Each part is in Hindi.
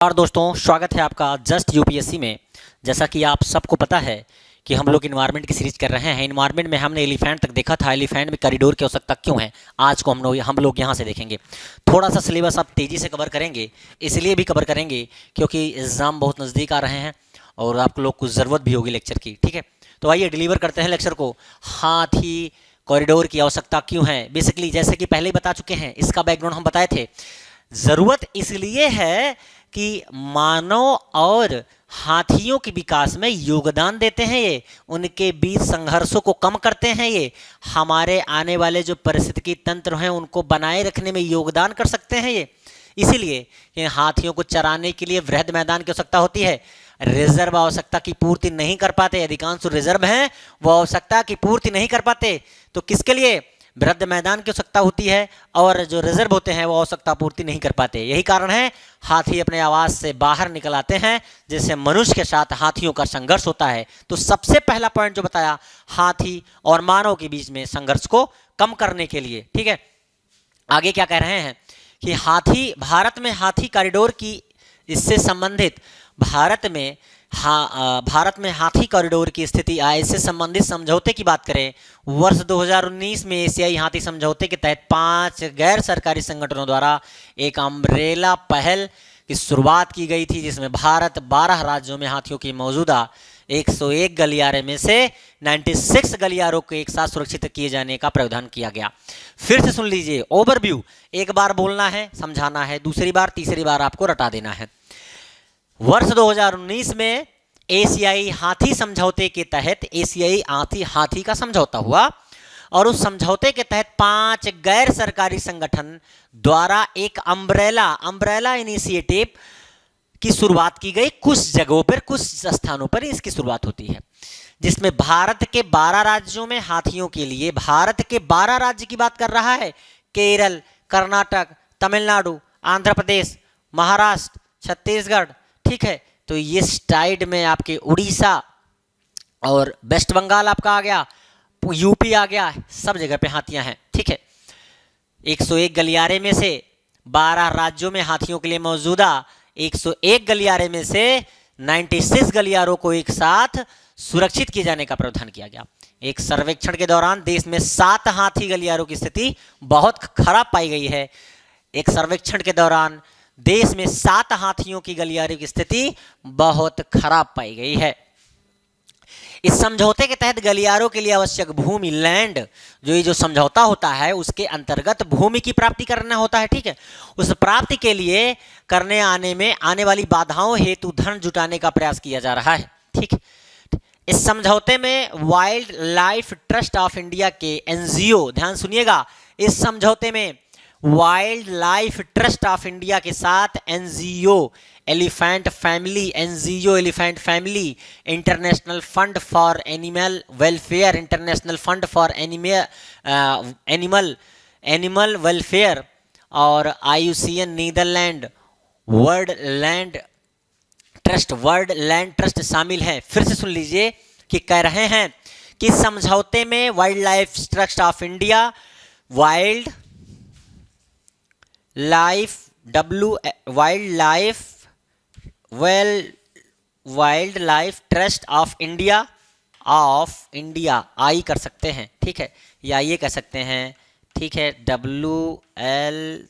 और दोस्तों, स्वागत है आपका जस्ट यूपीएससी में। जैसा कि आप सबको पता है कि हम लोग इन्वायरमेंट की सीरीज कर रहे हैं। इन्वायरमेंट में हमने एलिफेंट तक देखा था। एलिफेंट में कॉरिडोर की आवश्यकता क्यों है, आज को हम लोग यहाँ से देखेंगे। थोड़ा सा सिलेबस आप तेज़ी से कवर करेंगे, इसलिए भी कवर करेंगे क्योंकि एग्ज़ाम बहुत नज़दीक आ रहे हैं और आप लोग को ज़रूरत भी होगी लेक्चर की। ठीक है, तो आइए डिलीवर करते हैं लेक्चर को। हाथी कॉरिडोर की आवश्यकता क्यों है। बेसिकली जैसे कि पहले ही बता चुके हैं, इसका बैकग्राउंड हम बताए थे। ज़रूरत इसलिए है कि मानव और हाथियों के विकास में योगदान देते हैं। ये उनके बीच संघर्षों को कम करते हैं। ये हमारे आने वाले जो पारिस्थितिकी तंत्र हैं उनको बनाए रखने में योगदान कर सकते हैं। ये इसीलिए कि हाथियों को चराने के लिए वृहद मैदान की आवश्यकता होती है। रिजर्व आवश्यकता की पूर्ति नहीं कर पाते। अधिकांश रिजर्व हैं वो आवश्यकता की पूर्ति नहीं कर पाते, तो किसके लिए वृहद मैदान की आवश्यकता होती है, और जो रिजर्व होते हैं वो आवश्यकता पूर्ति नहीं कर पाते। यही कारण है हाथी अपने आवास से बाहर निकल आते हैं, जिससे मनुष्य के साथ हाथियों का संघर्ष होता है। तो सबसे पहला पॉइंट जो बताया, हाथी और मानव के बीच में संघर्ष को कम करने के लिए। ठीक है, आगे क्या कह रहे हैं कि हाथी भारत में हाथी कॉरिडोर की इससे संबंधित भारत में हाथी कॉरिडोर की स्थिति इससे संबंधित समझौते की बात करें, वर्ष 2019 में एशियाई हाथी समझौते के तहत 5 गैर सरकारी संगठनों द्वारा एक अम्ब्रेला पहल की शुरुआत की गई थी, जिसमें भारत 12 राज्यों में हाथियों की मौजूदा 101 गलियारे में से 96 गलियारों को एक साथ सुरक्षित किए जाने का प्रावधान किया गया। फिर से सुन लीजिए, ओवरव्यू एक बार बोलना है, समझाना है, दूसरी बार तीसरी बार आपको रटा देना है। वर्ष 2019 में एशियाई हाथी समझौते के तहत एशियाई हाथी का समझौता हुआ, और उस समझौते के तहत 5 गैर सरकारी संगठन द्वारा एक अम्ब्रेला इनिशिएटिव की शुरुआत की गई। कुछ जगहों पर, कुछ स्थानों पर इसकी शुरुआत होती है, जिसमें भारत के 12 राज्यों में हाथियों के लिए, भारत के 12 राज्य की बात कर रहा है, केरल, कर्नाटक, तमिलनाडु, आंध्र प्रदेश, महाराष्ट्र, छत्तीसगढ़। ठीक है, तो ये साइड में आपके उड़ीसा और वेस्ट बंगाल आपका आ गया, यूपी आ गया, सब जगह पे हाथियां हैं। ठीक है, 101 गलियारे में से 12 राज्यों में हाथियों के लिए मौजूदा 101 गलियारे में से 96 गलियारों को एक साथ सुरक्षित किए जाने का प्रावधान किया गया। एक सर्वेक्षण के दौरान देश में 7 हाथी गलियारों की स्थिति बहुत खराब पाई गई है। एक सर्वेक्षण के दौरान देश में 7 हाथियों की गलियारे की स्थिति बहुत खराब पाई गई है। इस समझौते के तहत गलियारों के लिए आवश्यक भूमि, लैंड, जो समझौता होता है उसके अंतर्गत भूमि की प्राप्ति करना होता है। ठीक है, उस प्राप्ति के लिए करने आने वाली बाधाओं हेतु धन जुटाने का प्रयास किया जा रहा है। ठीक, इस समझौते में Wildlife Trust of India के एनजीओ, ध्यान सुनिएगा, इस समझौते में Wildlife Trust of India के साथ NGO Elephant Family, International Fund for Animal Welfare, International Fund for Animal Welfare और IUCN Netherlands World Land Trust शामिल है। फिर से सुन लीजिए कि कह रहे हैं कि समझौते में Wildlife Trust of India, wild life Trust of India I कर सकते हैं। ठीक है, या ये कह सकते हैं। ठीक है, WLTI।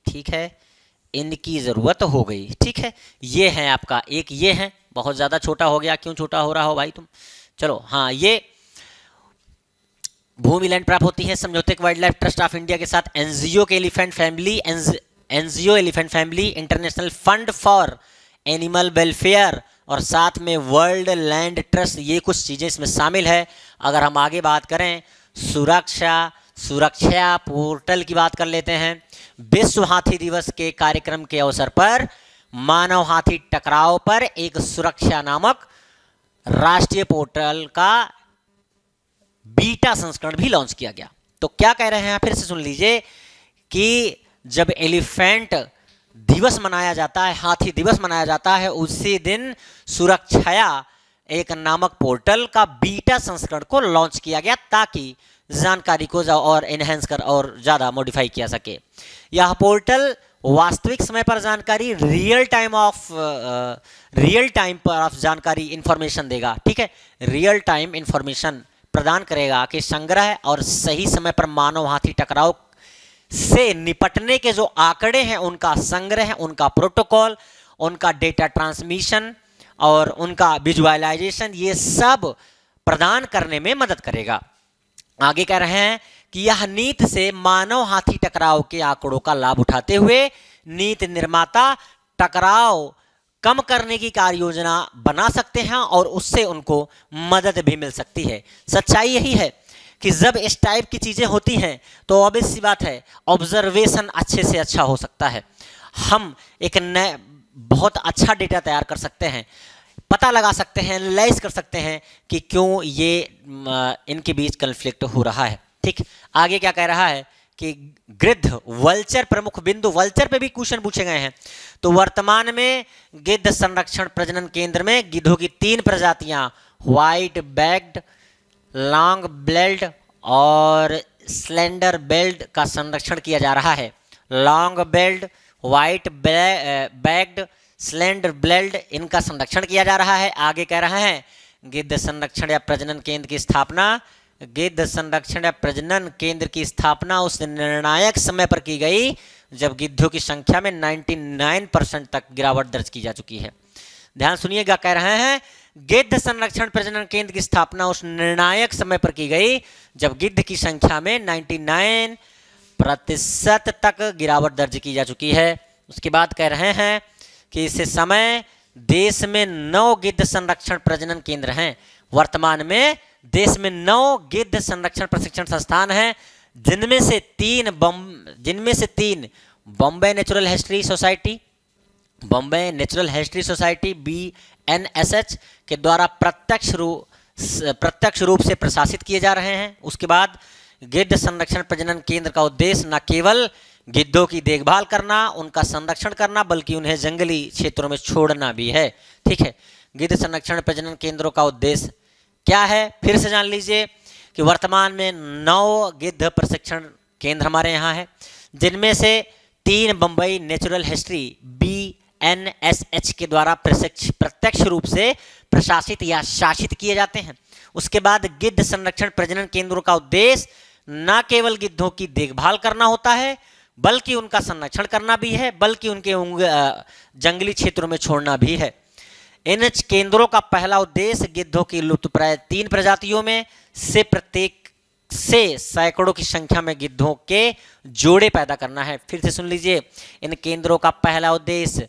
ठीक है, इनकी ज़रूरत हो गई। ठीक है, ये है आपका एक, ये है बहुत ज़्यादा छोटा हो गया। क्यों छोटा हो रहा हो भाई तुम? चलो, हाँ, ये भूमि लैंड प्राप्त होती है समझौते के wild life Trust of India के साथ NGO Elephant Family, International Fund for Animal Welfare और साथ में वर्ल्ड लैंड ट्रस्ट। ये कुछ चीज़ें इसमें शामिल है। अगर हम आगे बात करें सुरक्षा पोर्टल की बात कर लेते हैं। विश्व हाथी दिवस के कार्यक्रम के अवसर पर मानव हाथी टकराव पर एक सुरक्षा नामक राष्ट्रीय पोर्टल का बीटा संस्करण भी लॉन्च किया गया। तो क्या कह रहे हैं, फिर से सुन लीजिए कि जब एलिफेंट दिवस मनाया जाता है, हाथी दिवस मनाया जाता है, उसी दिन सुरक्षा एक नामक पोर्टल का बीटा संस्करण को लॉन्च किया गया, ताकि जानकारी को और एनहेंस कर और ज़्यादा मॉडिफाई किया सके। यह पोर्टल वास्तविक समय पर जानकारी, रियल टाइम पर आप जानकारी इंफॉर्मेशन देगा, ठीक है, रियल टाइम इंफॉर्मेशन प्रदान करेगा कि संग्रह और सही समय पर मानव हाथी टकराव से निपटने के जो आंकड़े हैं उनका संग्रह, उनका प्रोटोकॉल, उनका डेटा ट्रांसमिशन और उनका विजुअलाइजेशन, ये सब प्रदान करने में मदद करेगा। आगे कह रहे हैं कि यह नीति से मानव हाथी टकराव के आंकड़ों का लाभ उठाते हुए नीति निर्माता टकराव कम करने की कार्य योजना बना सकते हैं और उससे उनको मदद भी मिल सकती है। सच्चाई यही है कि जब इस टाइप की चीज़ें होती हैं तो ऑब्वियस सी बात है ऑब्जर्वेशन अच्छे से अच्छा हो सकता है, हम एक नए बहुत अच्छा डेटा तैयार कर सकते हैं, पता लगा सकते हैं, एनालाइज कर सकते हैं कि क्यों ये इनके बीच कन्फ्लिक्ट हो रहा है। ठीक, आगे क्या कह रहा है कि गिद्ध वल्चर प्रमुख बिंदु, वल्चर पे भी क्वेश्चन पूछे गए हैं। तो वर्तमान में गिद्ध संरक्षण प्रजनन केंद्र में गिद्धों की 3 प्रजातियां व्हाइट बैक्ड, लॉन्ग बेल्ड और स्लेंडर बेल्ड का संरक्षण किया जा रहा है। लॉन्ग बेल्ड, व्हाइट बैक्ड, स्लेंडर बेल्ड, इनका संरक्षण किया जा रहा है। आगे कह रहा है गिद्ध संरक्षण या प्रजनन केंद्र की स्थापना, गिद्ध संरक्षण या प्रजनन केंद्र की स्थापना उस निर्णायक समय पर की गई जब गिद्धों की संख्या में 99% तक गिरावट दर्ज की जा चुकी है। ध्यान सुनिएगा, कह रहे हैं गिद्ध संरक्षण प्रजनन केंद्र की स्थापना उस निर्णायक समय पर की गई जब गिद्ध की संख्या में 99% तक गिरावट दर्ज की जा चुकी है। उसके बाद कह रहे हैं कि इस समय देश में 9 गिद्ध संरक्षण प्रजनन केंद्र हैं। वर्तमान में देश में 9 गिद्ध संरक्षण प्रशिक्षण संस्थान हैं, जिनमें से 3 Bombay natural history society, Bombay natural history society BNSH के द्वारा प्रत्यक्ष रूप से प्रशासित किए जा रहे हैं। उसके बाद गिद्ध संरक्षण प्रजनन केंद्र का उद्देश्य न केवल गिद्धों की देखभाल करना, उनका संरक्षण करना, बल्कि उन्हें जंगली क्षेत्रों में छोड़ना भी है। ठीक है, गिद्ध संरक्षण प्रजनन केंद्रों का उद्देश्य क्या है, फिर से जान लीजिए कि वर्तमान में 9 गिद्ध प्रशिक्षण केंद्र हमारे यहाँ है, जिनमें से 3 बम्बई नेचुरल हिस्ट्री BNSH के द्वारा प्रत्यक्ष रूप से प्रशासित या शासित किए जाते हैं। उसके बाद गिद्ध संरक्षण प्रजनन केंद्रों का उद्देश्य न केवल गिद्धों की देखभाल करना होता है, बल्कि उनका संरक्षण करना भी है, बल्कि उनके जंगली क्षेत्रों में छोड़ना भी है। इन केंद्रों का पहला उद्देश्य गिद्धों की लुप्तप्राय 3 प्रजातियों में से प्रत्येक से सैकड़ों की संख्या में गिद्धों के जोड़े पैदा करना है। फिर से सुन लीजिए, इन केंद्रों का पहला उद्देश्य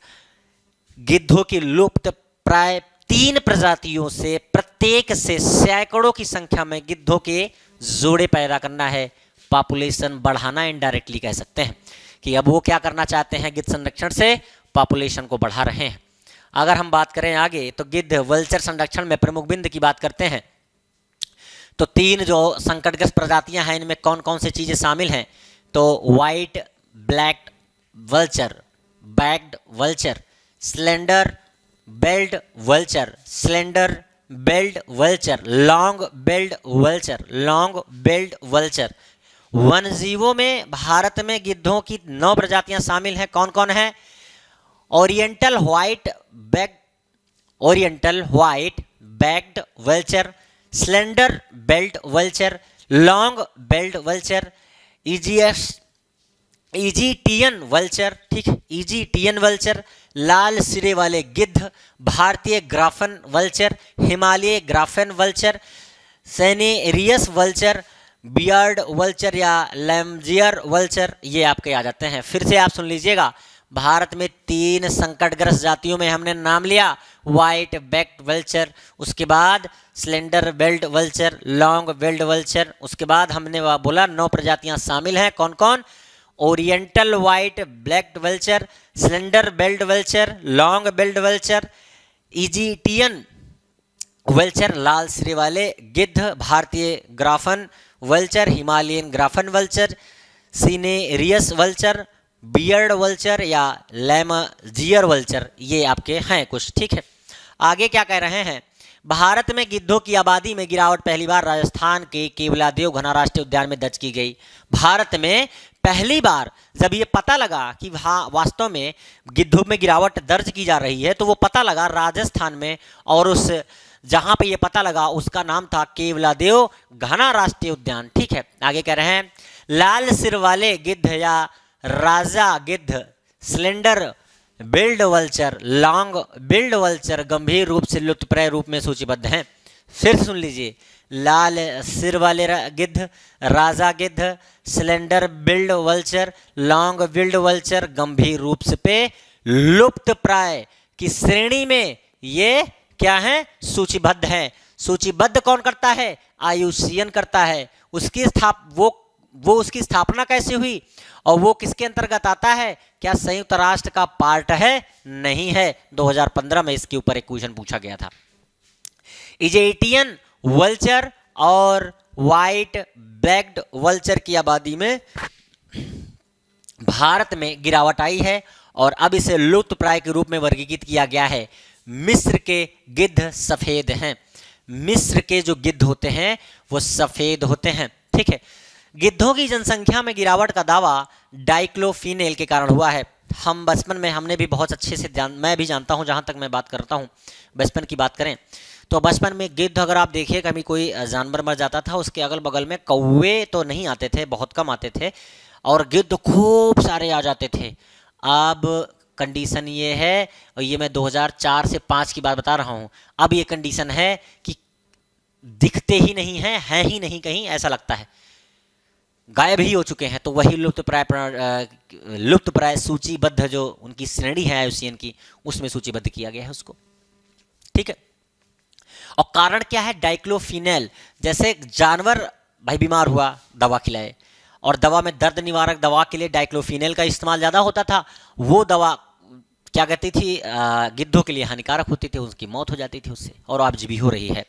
गिद्धों की लुप्तप्राय 3 प्रजातियों से प्रत्येक से सैकड़ों की संख्या में गिद्धों के जोड़े पैदा करना है, पॉपुलेशन बढ़ाना। इनडायरेक्टली कह सकते हैं कि अब वो क्या करना चाहते हैं, गिद्ध संरक्षण से पॉपुलेशन को बढ़ा रहे हैं। अगर हम बात करें आगे तो गिद्ध वल्चर संरक्षण में प्रमुख बिंदु की बात करते हैं तो 3 जो संकटग्रस्त प्रजातियां हैं इनमें कौन कौन सी चीजें शामिल हैं, तो white black vulture, backed vulture, slender billed vulture, slender billed vulture, long billed vulture, long billed vulture. वन्यजीवों में भारत में गिद्धों की 9 प्रजातियां शामिल हैं। कौन कौन है? Oriental white backed vulture, slender billed vulture, long billed vulture, Egyptian vulture, ठीक, इजिप्टियन वल्चर, लाल सिरे वाले गिद्ध, भारतीय griffon vulture, Himalaya griffon vulture, cinereous vulture, bearded vulture या लैमजियर वल्चर, ये आपके आ जाते हैं। फिर से आप सुन लीजिएगा, भारत में 3 संकटग्रस्त जातियों में हमने नाम लिया, व्हाइट बैक्ड वल्चर, उसके बाद slender billed vulture, long billed vulture, उसके बाद हमने बोला 9 प्रजातियां शामिल हैं। कौन कौन? Oriental white black vulture, slender billed vulture, long billed vulture, Egyptian vulture लाल सिरे वाले गिद्ध, भारतीय griffon vulture, Himalayan griffon vulture, cinereous vulture, bearded vulture या लैमजियर वल्चर, ये आपके हैं कुछ। ठीक है, आगे क्या कह रहे हैं, भारत में गिद्धों की आबादी में गिरावट पहली बार राजस्थान के केवलादेव घना राष्ट्रीय उद्यान में दर्ज की गई। भारत में पहली बार जब ये पता लगा कि हाँ वास्तव में गिद्धों में गिरावट दर्ज की जा रही है, तो वो पता लगा राजस्थान में, और उस जहां पे ये पता लगा उसका नाम था केवलादेव घना राष्ट्रीय उद्यान। ठीक है, आगे कह रहे हैं लाल सिर वाले गिद्ध या राजा गिद्ध, slender billed vulture, long billed vulture गंभीर रूप से लुप्तप्राय रूप में सूचीबद्ध हैं। फिर सुन लीजिए, लाल सिर वाले गिद्ध, राजा गिद्ध, cylinder billed vulture, long billed vulture गंभीर रूप से पे लुप्त प्राय की श्रेणी में ये क्या है, सूचीबद्ध है। सूचीबद्ध कौन करता है, IUCN करता है। उसकी वो उसकी स्थापना कैसे हुई और वो किसके अंतर्गत आता है, क्या संयुक्त राष्ट्र का पार्ट है, नहीं है। 2015 में इसके ऊपर एक क्वेश्चन पूछा गया था। इजिप्टियन वल्चर और व्हाइट बैक्ड वल्चर की आबादी में भारत में गिरावट आई है और अब इसे लुप्तप्राय के रूप में वर्गीकृत किया गया है। मिस्र के गिद्ध सफेद हैं। मिस्र के जो गिद्ध होते हैं वो सफेद होते हैं। ठीक है, गिद्धों की जनसंख्या में गिरावट का दावा डाइक्लोफिनेल के कारण हुआ है। हम बचपन में हमने भी बहुत अच्छे से मैं भी जानता हूं, जहां तक मैं बात करता हूं बचपन की बात करें तो बचपन में गिद्ध अगर आप देखिए कभी कोई जानवर मर जाता था, उसके अगल बगल में कौवे तो नहीं आते थे, बहुत कम आते थे, और गिद्ध खूब सारे आ जाते थे। अब कंडीशन ये है, और ये मैं 2004 से 5 की बात बता रहा हूँ, अब ये कंडीशन है कि दिखते ही नहीं हैं ही नहीं कहीं, ऐसा लगता है गायब ही हो चुके हैं। तो वही लुप्तप्राय सूचीबद्ध जो उनकी श्रेणी है IUCN की, उसमें सूचीबद्ध किया गया है उसको। ठीक है, और कारण क्या है, डाइक्लोफिनेल। जैसे जानवर भाई बीमार हुआ, दवा खिलाए, और दवा में दर्द निवारक दवा के लिए डाइक्लोफिनेल का इस्तेमाल ज़्यादा होता था। वो दवा क्या कहती थी, गिद्धों के लिए हानिकारक होती थी, उसकी मौत हो जाती थी उससे, और आज भी हो रही है।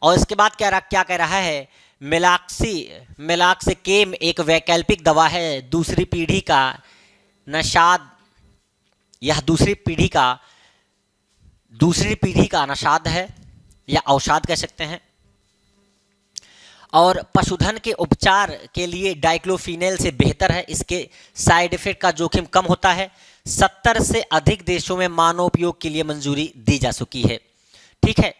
और इसके बाद क्या कह रहा है, मेलाक्सिकेम एक वैकल्पिक दवा है, दूसरी पीढ़ी का नशाद, यह दूसरी पीढ़ी का नशाद है या औषाध कह सकते हैं। और पशुधन के उपचार के लिए डाइक्लोफिनेल से बेहतर है। इसके साइड इफेक्ट का जोखिम कम होता है। 70 से अधिक देशों में मानव उपयोग के लिए मंजूरी दी जा चुकी है। ठीक है,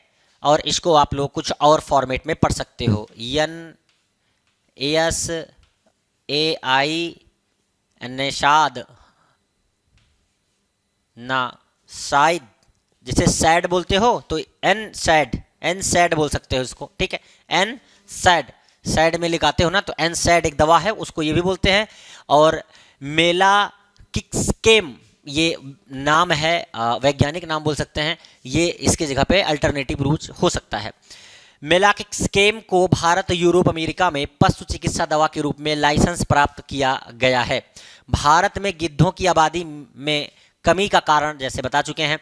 और इसको आप लोग कुछ और फॉर्मेट में पढ़ सकते हो, NSAI नशाद ना शायद, जिसे सैड बोलते हो तो NSAID बोल सकते हो इसको। ठीक है, सैड में लिखाते हो ना, तो NSAID एक दवा है, उसको ये भी बोलते हैं। और मेलाक्सिकेम ये नाम है, वैज्ञानिक नाम बोल सकते हैं, ये इसके जगह पे अल्टरनेटिव रूट हो सकता है। मेलाक्सिकेम को भारत, यूरोप, अमेरिका में पशु चिकित्सा दवा के रूप में लाइसेंस प्राप्त किया गया है। भारत में गिद्धों की आबादी में कमी का कारण जैसे बता चुके हैं।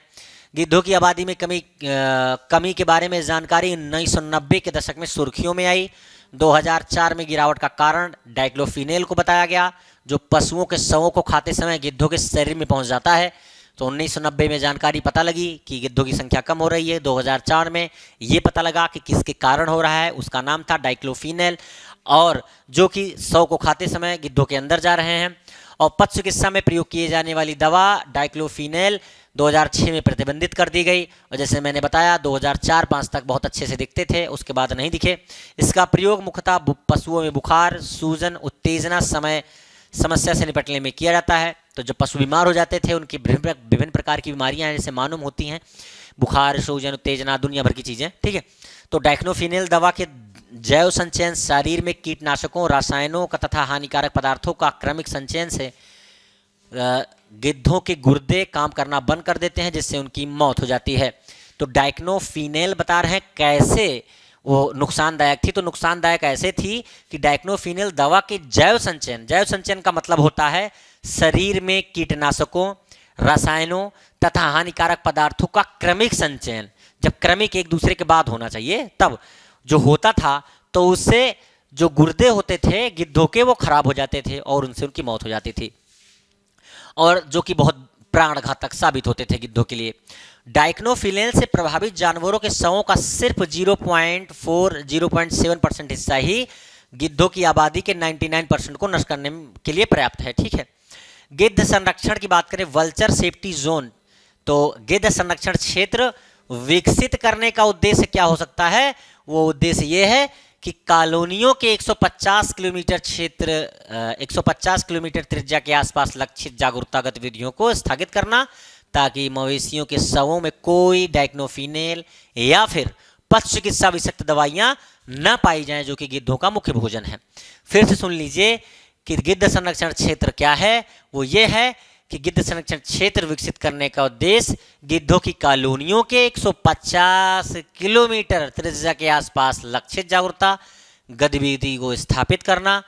गिद्धों की आबादी में कमी के बारे में जानकारी 1990 के दशक में सुर्खियों में आई। 2004 में गिरावट का कारण डाइक्लोफिनेल को बताया गया, जो पशुओं के शवों को खाते समय गिद्धों के शरीर में पहुंच जाता है। तो 1990 में जानकारी पता लगी कि गिद्धों की संख्या कम हो रही है। 2004 में ये पता लगा कि किसके कारण हो रहा है, उसका नाम था डाइक्लोफिनेल, और जो कि शव को खाते समय गिद्धों के अंदर जा रहे हैं। और पशु चिकित्सा में प्रयोग किए जाने वाली दवा डाइक्लोफिनेल 2006 में प्रतिबंधित कर दी गई, और जैसे मैंने बताया 2004-5 तक बहुत अच्छे से दिखते थे, उसके बाद नहीं दिखे। इसका प्रयोग मुख्यतः पशुओं में बुखार, सूजन, उत्तेजना समस्या से निपटने में किया जाता है। तो जब पशु बीमार हो जाते थे, उनकी विभिन्न प्रकार की बीमारियां जैसे मालूम होती हैं, बुखार, सूजन, उत्तेजना, दुनिया भर की चीज़ें। ठीक है, तो डाइक्लोफिनेल दवा के जैव संचयन शरीर में कीटनाशकों, रसायनों का तथा हानिकारक पदार्थों का क्रमिक संचयन से गिद्धों के गुर्दे काम करना बंद कर देते हैं, जिससे उनकी मौत हो जाती है। तो डाइक्लोफिनेल बता रहे हैं कैसे वो नुकसानदायक थी। तो नुकसानदायक ऐसे थी कि डाइक्लोफिनेल दवा के जैव संचयन का मतलब होता है शरीर में कीटनाशकों, रसायनों तथा हानिकारक पदार्थों का क्रमिक संचयन। जब क्रमिक एक दूसरे के बाद होना चाहिए तब जो होता था, तो उससे जो गुर्दे होते थे गिद्धों के वो खराब हो जाते थे और उनसे उनकी मौत हो जाती थी, और जो कि बहुत प्राणघातक साबित होते थे गिद्धों के लिए। डाइक्लोफिनेल से प्रभावित जानवरों के शवों का सिर्फ 0.7% हिस्सा ही गिद्धों की आबादी के 99% को नष्ट करने के लिए पर्याप्त है। ठीक है, गिद्ध संरक्षण की बात करें, वल्चर सेफ्टी जोन, तो गिद्ध संरक्षण क्षेत्र विकसित करने का उद्देश्य क्या हो सकता है? वो उद्देश्य ये है कि कॉलोनियों के 150 किलोमीटर क्षेत्र 150 किलोमीटर त्रिज्या के आसपास लक्षित जागरूकता गतिविधियों को स्थगित करना, ताकि मवेशियों के शवों में कोई डाइक्लोफिनेल या फिर पशु चिकित्सा विषाक्त दवाइयां न पाई जाएं, जो कि गिद्धों का मुख्य भोजन है। फिर से सुन लीजिए कि गिद्ध संरक्षण क्षेत्र क्या है। वो ये है कि गिद्ध संरक्षण क्षेत्र विकसित करने का उद्देश्य गिद्धों की कॉलोनियों के 150 किलोमीटर त्रिज्या के आसपास लक्षित जागरूकता गतिविधि को स्थापित करना,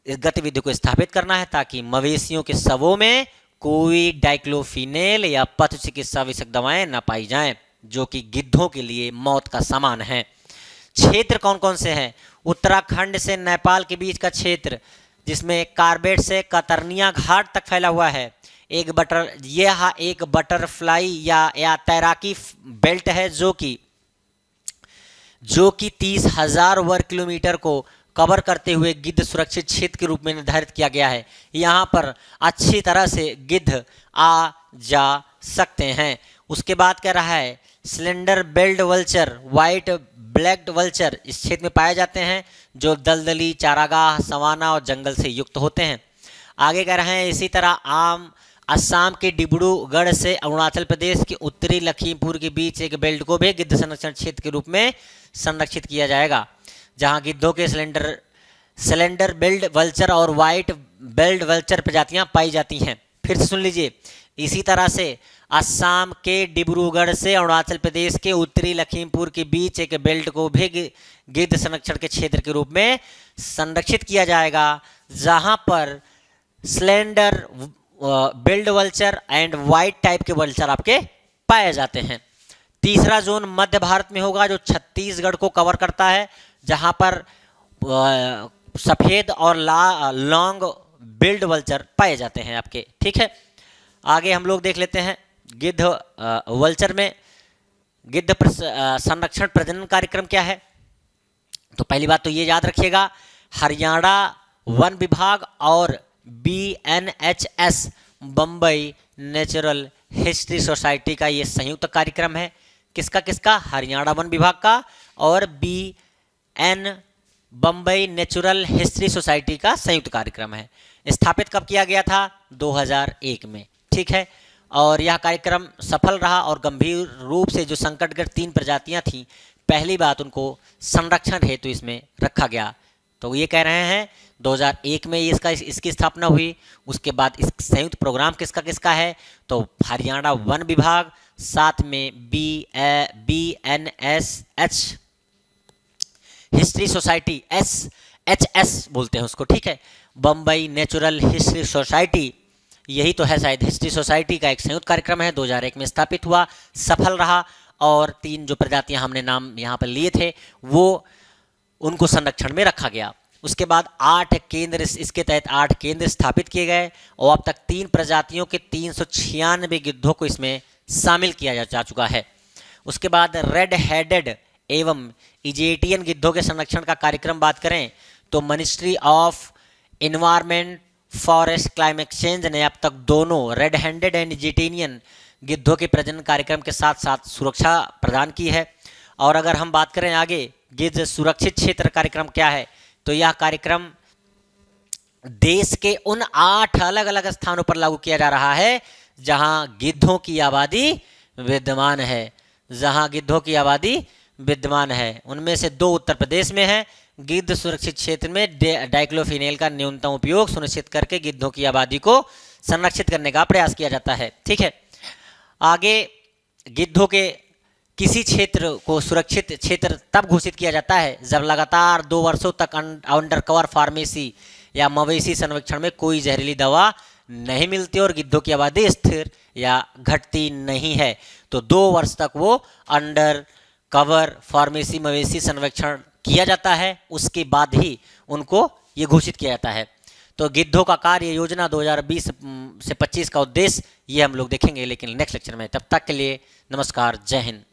इस गतिविधि को स्थापित करना है, ताकि मवेशियों के शवों में कोई डाइक्लोफिनेल या पशु चिकित्सा विषाक्त दवाएं न पाई जाएं, जो कि गिद्धों के लिए मौत का समान है। क्षेत्र कौन कौन से हैं? उत्तराखंड से नेपाल के बीच का क्षेत्र, जिसमें कार्बेट से कतरनिया घाट तक फैला हुआ है। एक बटरफ्लाई या तैराकी बेल्ट है, जो कि 30,000 वर्ग किलोमीटर को कवर करते हुए गिद्ध सुरक्षित क्षेत्र के रूप में निर्धारित किया गया है। यहाँ पर अच्छी तरह से गिद्ध आ जा सकते हैं। उसके बाद कह रहा है slender billed vulture, white black vulture इस क्षेत्र में पाए जाते हैं, जो दलदली चारागाह, सवाना और जंगल से युक्त होते हैं। आगे कह रहे हैं इसी तरह असम के डिब्रूगढ़ से अरुणाचल प्रदेश के उत्तरी लखीमपुर के बीच एक बेल्ट को भी गिद्ध संरक्षण क्षेत्र के रूप में संरक्षित किया जाएगा, जहां गिद्धों के सिलेंडर बेल्ट वल्चर और व्हाइट बेल्ट वल्चर प्रजातियां पाई जाती हैं। फिर से सुन लीजिए, इसी तरह से असम के डिब्रूगढ़ से अरुणाचल प्रदेश के उत्तरी लखीमपुर के बीच एक बेल्ट को भी गिद्ध संरक्षण के क्षेत्र के रूप में संरक्षित किया जाएगा, जहां पर slender billed vulture and white type के वल्चर आपके पाए जाते हैं। तीसरा जोन मध्य भारत में होगा, जो छत्तीसगढ़ को कवर करता है, जहां पर सफेद और लॉन्ग बेल्ट वल्चर पाए जाते हैं आपके। ठीक है, आगे हम लोग देख लेते हैं गिद्ध वल्चर में गिद्ध संरक्षण प्रजनन कार्यक्रम क्या है। तो पहली बात तो ये याद रखिएगा, हरियाणा वन विभाग और BNHS Bombay natural history society का ये संयुक्त कार्यक्रम है। किसका? हरियाणा वन विभाग का और BN Bombay natural history society का संयुक्त कार्यक्रम है। स्थापित कब किया गया था? 2001 में। ठीक है, और यह कार्यक्रम सफल रहा और गंभीर रूप से जो संकटग्रस्त 3 प्रजातियां थीं, पहली बात उनको संरक्षण हेतु इसमें रखा गया। तो ये कह रहे हैं 2001 में इसकी स्थापना हुई। उसके बाद इस संयुक्त प्रोग्राम किसका है? तो हरियाणा वन विभाग, साथ में BNSH हिस्ट्री सोसाइटी, SHS बोलते हैं उसको। ठीक है, बम्बई नेचुरल हिस्ट्री सोसाइटी, यही तो है शायद, हिस्ट्री सोसाइटी का एक संयुक्त कार्यक्रम है, 2001 में स्थापित हुआ, सफल रहा, और 3 जो प्रजातियां हमने नाम यहाँ पर लिए थे वो उनको संरक्षण में रखा गया। उसके बाद 8 केंद्र, इसके तहत 8 केंद्र स्थापित किए गए और अब तक 3 प्रजातियों के 396 गिद्धों को इसमें शामिल किया जा चुका है। उसके बाद रेड हेडेड एवं इजेटियन गिद्धों के संरक्षण का कार्यक्रम बात करें तो ministry of environment forest climate change ने अब तक दोनों रेड हैंडेड एंड इजेटियन गिद्धों के प्रजनन कार्यक्रम के साथ साथ सुरक्षा प्रदान की है। और अगर हम बात करें आगे गिद्ध सुरक्षित क्षेत्र कार्यक्रम क्या है, तो यह कार्यक्रम देश के उन 8 अलग अलग स्थानों पर लागू किया जा रहा है जहां गिद्धों की आबादी विद्यमान है। उनमें से 2 उत्तर प्रदेश में है। गिद्ध सुरक्षित क्षेत्र में डाइक्लोफिनेल का न्यूनतम उपयोग सुनिश्चित करके गिद्धों की आबादी को संरक्षित करने का प्रयास किया जाता है। ठीक है, आगे गिद्धों के किसी क्षेत्र को सुरक्षित क्षेत्र तब घोषित किया जाता है जब लगातार 2 वर्षों तक अंडर कवर फार्मेसी या मवेशी सर्वेक्षण में कोई जहरीली दवा नहीं मिलती और गिद्धों की आबादी स्थिर या घटती नहीं है। तो 2 वर्ष तक वो अंडर कवर फार्मेसी मवेशी सर्वेक्षण किया जाता है, उसके बाद ही उनको ये घोषित किया जाता है। तो गिद्धों का कार्य योजना 2020 से 25 का उद्देश्य ये हम लोग देखेंगे लेकिन नेक्स्ट लेक्चर में। तब तक के लिए नमस्कार, जय हिंद।